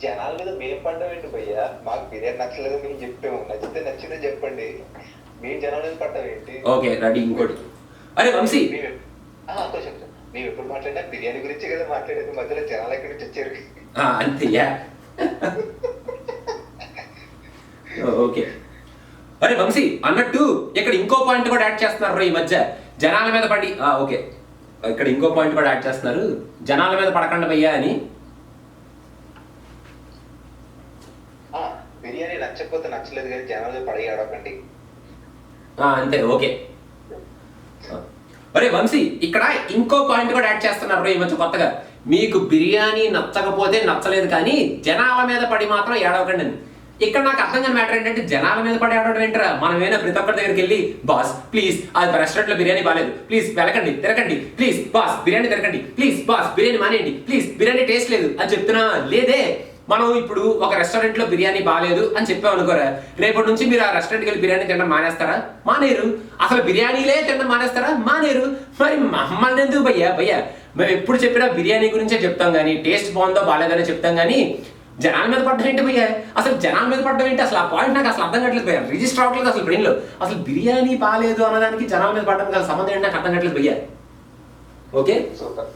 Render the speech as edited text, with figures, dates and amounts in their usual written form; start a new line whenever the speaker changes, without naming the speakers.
జనాల మీద మేము పడ్డామేంటి భయ్యా? మాకు బిర్యానీ నచ్చలేదు మేము చెప్పాము, నచ్చితే నచ్చిందే చెప్పండి, మేము జనాల మీద పడ్డాం ఏంటి?
Okay ready. ఇంకోటి, అరే వంశీ,
కొంచెం మేము ఎప్పుడు మాట్లాడినా బిర్యానీ గురించి కదా మాట్లాడేది, మధ్యలో జనాలు ఎక్కడి నుంచి వచ్చారు?
అంతేయా? ఓకే. అరే వంశీ, అన్నట్టు ఇక్కడ ఇంకో పాయింట్ కూడా యాడ్ చేస్తున్నారు ఈ మధ్య, జనాల మీద పడి. ఓకే, ఇక్కడ ఇంకో పాయింట్ కూడా యాడ్ చేస్తున్నారు, జనాల మీద పడకండి భయ్యా అని.
బిర్యానీ నచ్చకపోతే నచ్చలేదు కానీ జనాల మీద పడి ఆడకండి.
అంతే. ఓకే. అరే వంశీ, ఇక్కడ ఇంకో పాయింట్ కూడా యాడ్ చేస్తున్నారు ఈ మధ్య కొత్తగా, మీకు బిర్యానీ నచ్చకపోతే నచ్చలేదు కానీ జనాల మీద పడి మాత్రం ఏడవకండి అని. ఇక్కడ నాకు అర్థం కాని మ్యాటర్ ఏంటంటే, జనాల మీద పడి ఏడవడం ఏంటరా? మనమేనా ప్రతి ఒక్కరి దగ్గరికి వెళ్ళి, బాస్ ప్లీజ్ అది రెస్టారెంట్లో బిర్యానీ బాగాలేదు, ప్లీజ్ వెళ్ళకండి తిరగండి, ప్లీజ్ బాస్ బిర్యానీ తిరగండి, ప్లీజ్ బాస్ బిర్యానీ మానేయండి, ప్లీజ్ బిర్యానీ టేస్ట్ లేదు అని చెప్తున్నా లేదే. మనం ఇప్పుడు ఒక రెస్టారెంట్లో బిర్యానీ బాగాలేదు అని చెప్పాం అనుకోరా, రేపటి నుంచి మీరు ఆ రెస్టారెంట్కి వెళ్ళి బిర్యానీ తినడం మానేస్తారా? మానేరు. అసలు బిర్యానీలే తినడం మానేస్తారా? మానేరు. మరి మమ్మల్ని ఎందుకు భయ్యా? మేము ఎప్పుడు చెప్పినా బిర్యానీ గురించే చెప్తాం కానీ, టేస్ట్ బాగుందో బాగాలేదని చెప్తాం కానీ, జనాల మీద పడ్డం ఏంటి భయ్యా? అసలు జనాల మీద పడ్డం ఏంటి? అసలు ఆ పాయింట్ నాకు అసలు అర్థం కావట్లేదు భయ్యా, రిజిస్టర్ అవ్వట్లేదు అసలు బ్రెయిన్లో. అసలు బిర్యానీ బాగాలేదు అన్నదానికి జనాల మీద పడ్డం అసలు సంబంధం ఏంటి నాకు అర్థం కావట్లేదు భయ్యా. Okay,
super.